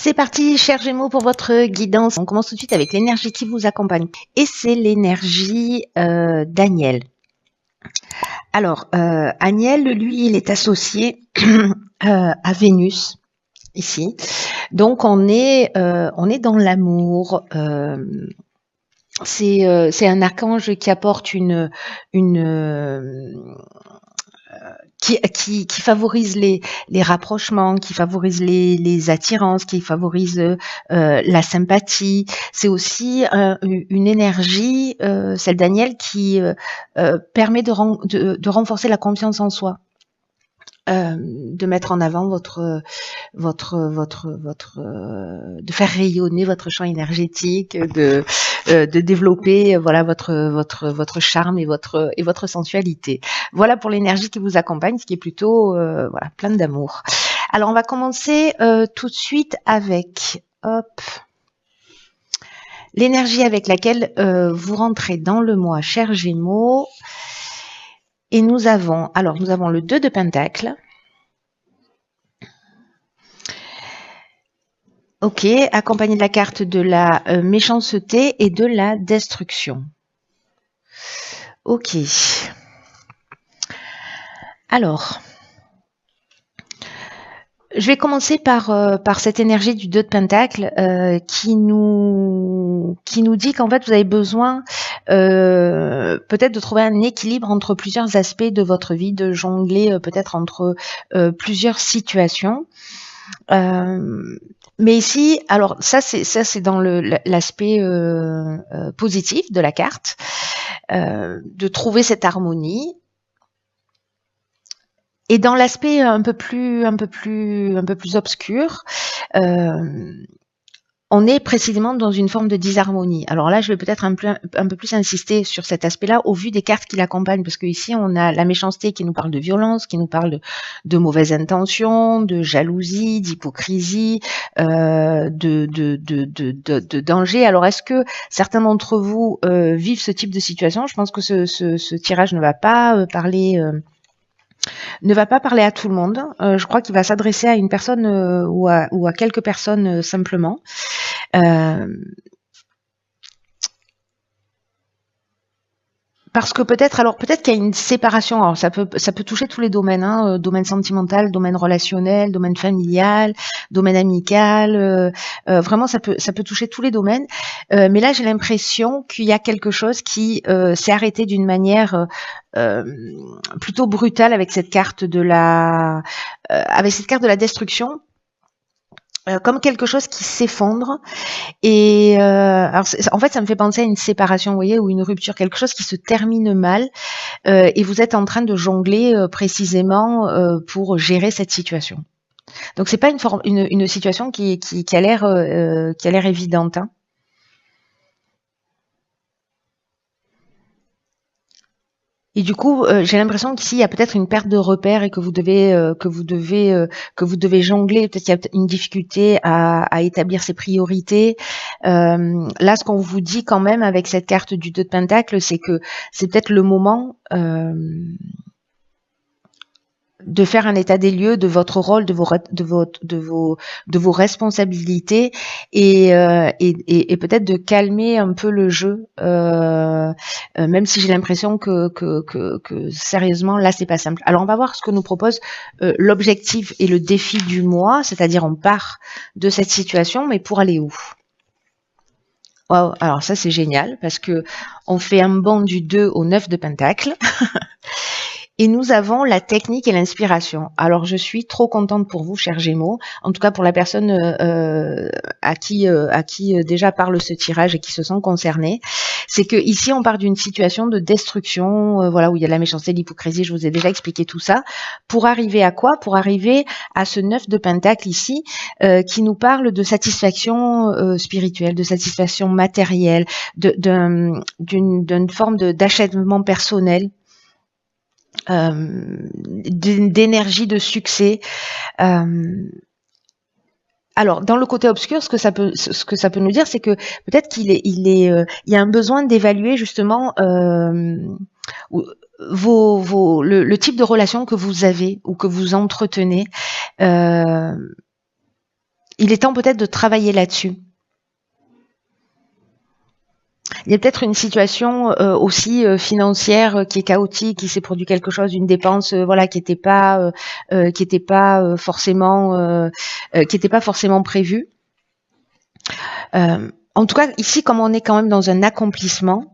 C'est parti, chers Gémeaux, pour votre guidance. On commence tout de suite avec l'énergie qui vous accompagne. Et c'est l'énergie d'Aniel. Alors, Aniel, lui, il est associé à Vénus, ici. Donc, on est dans l'amour. C'est un archange qui apporte qui favorise les rapprochements, qui favorise les attirances, qui favorise la sympathie. C'est aussi une énergie, celle d'Aniel, qui permet de renforcer la confiance en soi. De mettre en avant de faire rayonner votre champ énergétique, de développer voilà votre charme et votre sensualité. Voilà pour l'énergie qui vous accompagne, ce qui est plutôt voilà, plein d'amour. Alors on va commencer tout de suite avec l'énergie avec laquelle vous rentrez dans le mois, chers Gémeaux. Et nous avons le 2 de Pentacle. Ok, accompagné de la carte de la méchanceté et de la destruction. Ok. Alors, je vais commencer par cette énergie du 2 de Pentacle qui nous dit qu'en fait vous avez besoin peut-être de trouver un équilibre entre plusieurs aspects de votre vie, de jongler peut-être entre plusieurs situations. Mais ici, alors ça c'est dans l'aspect positif de la carte, de trouver cette harmonie. Et dans l'aspect un peu plus obscur, on est précisément dans une forme de disharmonie. Alors là, je vais peut-être un peu plus insister sur cet aspect-là au vu des cartes qui l'accompagnent, parce que ici on a la méchanceté qui nous parle de violence, qui nous parle de mauvaises intentions, de jalousie, d'hypocrisie, de danger. Alors est-ce que certains d'entre vous vivent ce type de situation? Je pense que ce tirage ne va pas parler à tout le monde. Je crois qu'il va s'adresser à une personne ou à quelques personnes simplement. Parce que peut-être qu'il y a une séparation. Alors ça peut toucher tous les domaines, hein, domaine sentimental, domaine relationnel, domaine familial, domaine amical. Vraiment, ça peut toucher tous les domaines. Mais là, j'ai l'impression qu'il y a quelque chose qui s'est arrêté d'une manière plutôt brutale avec cette carte de la destruction. Comme quelque chose qui s'effondre et alors en fait ça me fait penser à une séparation, vous voyez, ou une rupture, quelque chose qui se termine mal et vous êtes en train de jongler précisément pour gérer cette situation. Donc c'est pas une situation qui a l'air évidente, hein. Et du coup, j'ai l'impression qu'ici il y a peut-être une perte de repères et que vous devez jongler. Peut-être qu'il y a une difficulté à établir ses priorités. Là, ce qu'on vous dit quand même avec cette carte du 2 de Pentacle, c'est que c'est peut-être le moment de faire un état des lieux de votre rôle, de vos responsabilités et peut-être de calmer un peu le jeu, même si j'ai l'impression que sérieusement là c'est pas simple. Alors on va voir ce que nous propose l'objectif et le défi du mois, c'est-à-dire on part de cette situation, mais pour aller où? Wow, alors ça c'est génial parce que on fait un bond du 2 au 9 de Pentacle. Et nous avons la technique et l'inspiration. Alors, je suis trop contente pour vous, chers Gémeaux. En tout cas, pour la personne à qui déjà parle ce tirage et qui se sent concernée. C'est que ici, on part d'une situation de destruction, voilà, où il y a de la méchanceté, de l'hypocrisie. Je vous ai déjà expliqué tout ça. Pour arriver à quoi? Pour arriver à ce 9 de Pentacle ici, qui nous parle de satisfaction spirituelle, de satisfaction matérielle, d'une forme d'achèvement personnel. D'énergie, de succès. Alors, dans le côté obscur, ce que ça peut nous dire, c'est que peut-être qu'il y a un besoin d'évaluer justement le type de relation que vous avez ou que vous entretenez. il est temps peut-être de travailler là-dessus. Il y a peut-être une situation aussi financière qui est chaotique, qui s'est produit quelque chose, une dépense voilà qui n'était pas forcément prévue. En tout cas, ici, comme on est quand même dans un accomplissement,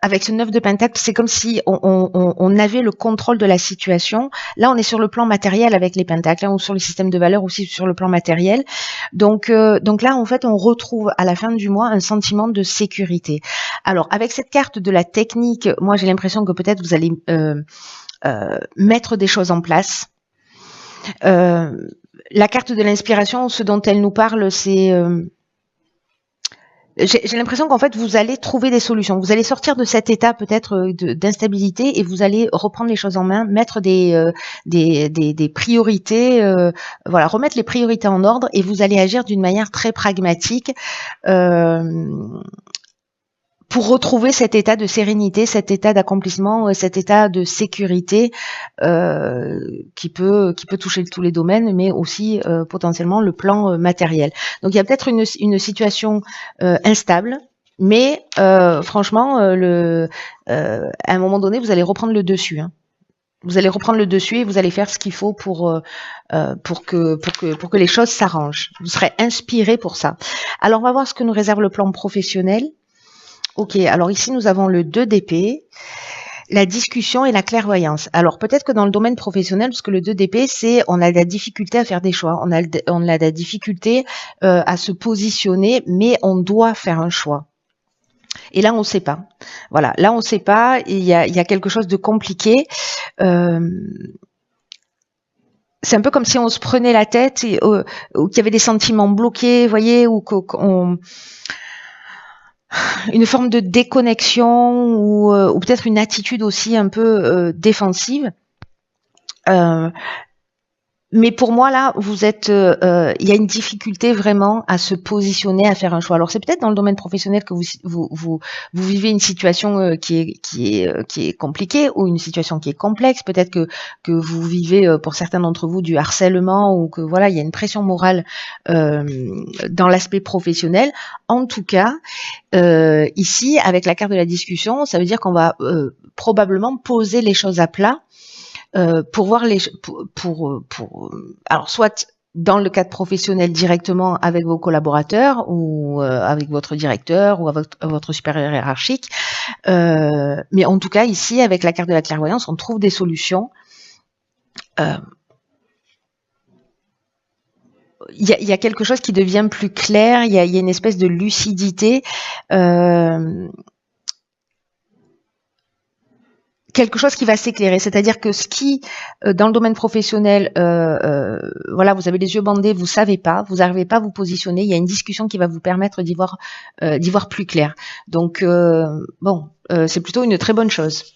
avec ce 9 de Pentacle, c'est comme si on avait le contrôle de la situation. Là, on est sur le plan matériel avec les Pentacles, ou sur le système de valeurs aussi sur le plan matériel. Donc là, en fait, on retrouve à la fin du mois un sentiment de sécurité. Alors, avec cette carte de la technique, moi, j'ai l'impression que peut-être vous allez mettre des choses en place. La carte de l'inspiration, ce dont elle nous parle, c'est... j'ai l'impression qu'en fait, vous allez trouver des solutions. Vous allez sortir de cet état peut-être d'instabilité et vous allez reprendre les choses en main, mettre des priorités, voilà, remettre les priorités en ordre et vous allez agir d'une manière très pragmatique pour retrouver cet état de sérénité, cet état d'accomplissement, cet état de sécurité qui peut toucher tous les domaines, mais aussi potentiellement le plan matériel. Donc il y a peut-être une situation instable, mais franchement, à un moment donné, vous allez reprendre le dessus. Hein. Vous allez reprendre le dessus et vous allez faire ce qu'il faut pour que les choses s'arrangent. Vous serez inspiré pour ça. Alors on va voir ce que nous réserve le plan professionnel. Ok, alors ici nous avons le 2 d'épée, la discussion et la clairvoyance. Alors peut-être que dans le domaine professionnel, parce que le 2 d'épée, c'est on a de la difficulté à faire des choix, on a de la difficulté à se positionner, mais on doit faire un choix. Et là on ne sait pas. Voilà, là on ne sait pas, il y a quelque chose de compliqué. C'est un peu comme si on se prenait la tête, et, ou qu'il y avait des sentiments bloqués, vous voyez, ou qu'on... une forme de déconnexion ou peut-être une attitude aussi un peu défensive. Mais pour moi, là, vous êtes, il y a une difficulté vraiment à se positionner, à faire un choix. Alors, c'est peut-être dans le domaine professionnel que vous vivez une situation qui est compliquée ou une situation qui est complexe. Peut-être que vous vivez, pour certains d'entre vous, du harcèlement ou que voilà, il y a une pression morale dans l'aspect professionnel. En tout cas, ici, avec la carte de la discussion, ça veut dire qu'on va probablement poser les choses à plat. Pour voir alors soit dans le cadre professionnel directement avec vos collaborateurs ou avec votre directeur ou avec votre supérieur hiérarchique, mais en tout cas ici avec la carte de la clairvoyance on trouve des solutions. Il y a quelque chose qui devient plus clair, il y a une espèce de lucidité. Quelque chose qui va s'éclairer, c'est-à-dire que ce qui, dans le domaine professionnel, voilà, vous avez les yeux bandés, vous savez pas, vous n'arrivez pas à vous positionner, il y a une discussion qui va vous permettre d'y voir plus clair. Donc, bon, c'est plutôt une très bonne chose.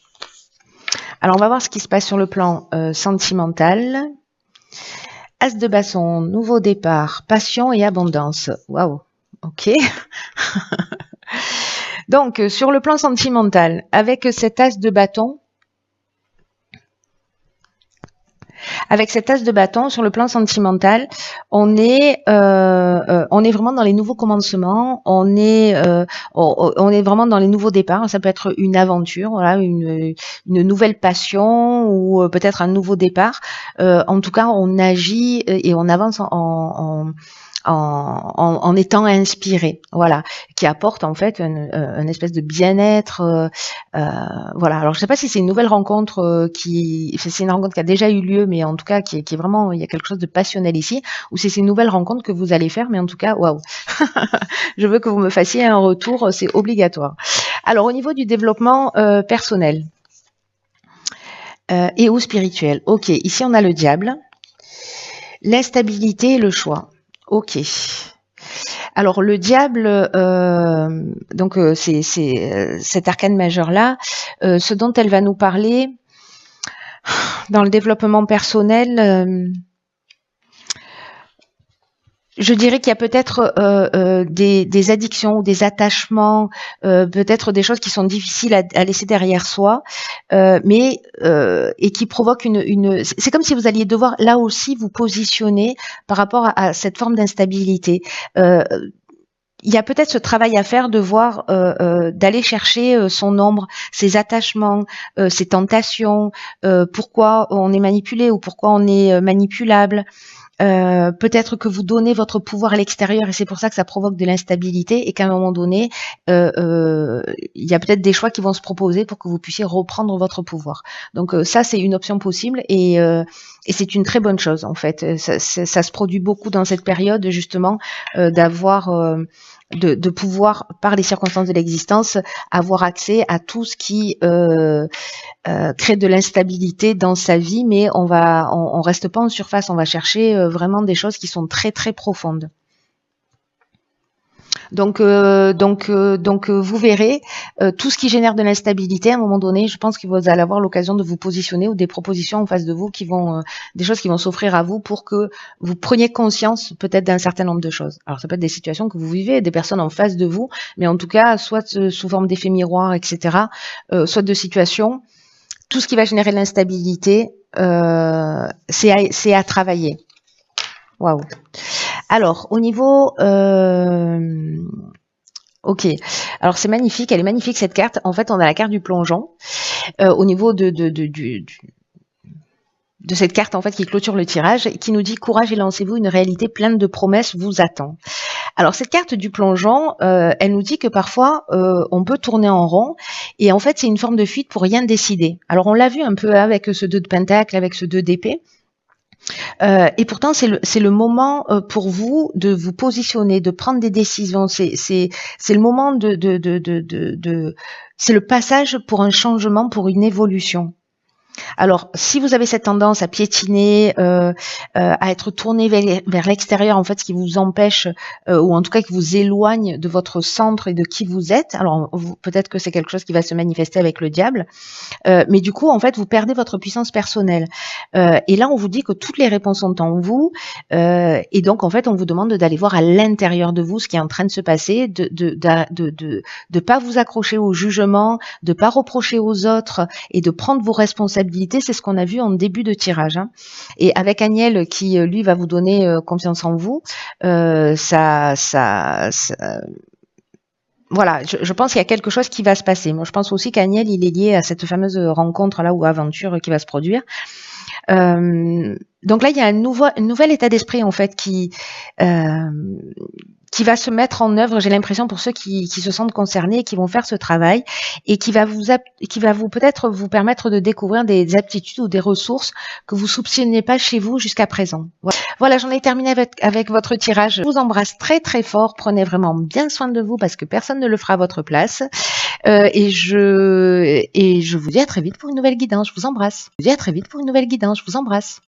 Alors, on va voir ce qui se passe sur le plan sentimental. As de bâton, nouveau départ, passion et abondance. Waouh, ok. Donc, sur le plan sentimental, avec cet as de bâton, sur le plan sentimental, on est vraiment dans les nouveaux commencements, on est vraiment dans les nouveaux départs. Ça peut être une aventure, voilà, une nouvelle passion ou peut-être un nouveau départ. En tout cas, on agit et on avance en étant inspiré, voilà, qui apporte en fait une espèce de bien-être, voilà. Alors je sais pas si c'est une nouvelle rencontre c'est une rencontre qui a déjà eu lieu, mais en tout cas qui est vraiment, il y a quelque chose de passionnel ici, ou si c'est une nouvelle rencontre que vous allez faire, mais en tout cas, waouh, je veux que vous me fassiez un retour, c'est obligatoire. Alors au niveau du développement personnel et ou spirituel, ok, ici on a le diable, l'instabilité et le choix. Ok. Alors le diable, donc c'est cet arcane majeur là, ce dont elle va nous parler dans le développement personnel. Je dirais qu'il y a peut-être des addictions ou des attachements, peut-être des choses qui sont difficiles à laisser derrière soi, mais et qui provoquent une. C'est comme si vous alliez devoir là aussi vous positionner par rapport à cette forme d'instabilité. Il y a peut-être ce travail à faire de voir, d'aller chercher son ombre, ses attachements, ses tentations, pourquoi on est manipulé ou pourquoi on est manipulable. Peut-être que vous donnez votre pouvoir à l'extérieur et c'est pour ça que ça provoque de l'instabilité et qu'à un moment donné, il y a peut-être des choix qui vont se proposer pour que vous puissiez reprendre votre pouvoir. Donc ça, c'est une option possible et c'est une très bonne chose en fait. Ça se produit beaucoup dans cette période justement d'avoir de pouvoir, par les circonstances de l'existence, avoir accès à tout ce qui crée de l'instabilité dans sa vie, mais on reste pas en surface, on va chercher vraiment des choses qui sont très très profondes. Donc vous verrez tout ce qui génère de l'instabilité. À un moment donné, je pense que vous allez avoir l'occasion de vous positionner ou des propositions en face de vous qui vont, des choses qui vont s'offrir à vous pour que vous preniez conscience peut-être d'un certain nombre de choses. Alors ça peut être des situations que vous vivez, des personnes en face de vous, mais en tout cas soit sous forme d'effets miroirs, etc., soit de situations. Tout ce qui va générer de l'instabilité, c'est à travailler. Waouh. Alors, au niveau... ok. Alors, c'est magnifique. Elle est magnifique, cette carte. En fait, on a la carte du plongeon. Au niveau de cette carte, en fait, qui clôture le tirage, qui nous dit « Courage et lancez-vous, une réalité pleine de promesses vous attend ». Alors, cette carte du plongeon, elle nous dit que parfois, on peut tourner en rond et en fait, c'est une forme de fuite pour rien décider. Alors, on l'a vu un peu avec ce 2 de pentacle, avec ce 2 d'épée. Et pourtant, c'est le moment pour vous de vous positionner, de prendre des décisions. C'est le moment c'est le passage pour un changement, pour une évolution. Alors, si vous avez cette tendance à piétiner, à être tourné vers l'extérieur, en fait, ce qui vous empêche, ou en tout cas qui vous éloigne de votre centre et de qui vous êtes, alors peut-être que c'est quelque chose qui va se manifester avec le diable, mais du coup, en fait, vous perdez votre puissance personnelle. Et là, on vous dit que toutes les réponses sont en vous, et donc, en fait, on vous demande d'aller voir à l'intérieur de vous ce qui est en train de se passer, de pas vous accrocher au jugement, de pas reprocher aux autres et de prendre vos responsabilités. C'est ce qu'on a vu en début de tirage. Hein. Et avec Agnel qui, lui, va vous donner confiance en vous, voilà, je pense qu'il y a quelque chose qui va se passer. Moi, je pense aussi qu'Agnel, il est lié à cette fameuse rencontre là ou aventure qui va se produire. Donc là, il y a un nouvel état d'esprit en fait qui va se mettre en œuvre, j'ai l'impression, pour ceux qui se sentent concernés et qui vont faire ce travail et qui va vous peut-être vous permettre de découvrir des aptitudes ou des ressources que vous soupçonniez pas chez vous jusqu'à présent. Voilà, j'en ai terminé avec votre tirage. Je vous embrasse très très fort. Prenez vraiment bien soin de vous parce que personne ne le fera à votre place. Et je vous dis à très vite pour une nouvelle guidance. Je vous embrasse. Je vous dis à très vite pour une nouvelle guidance. Je vous embrasse.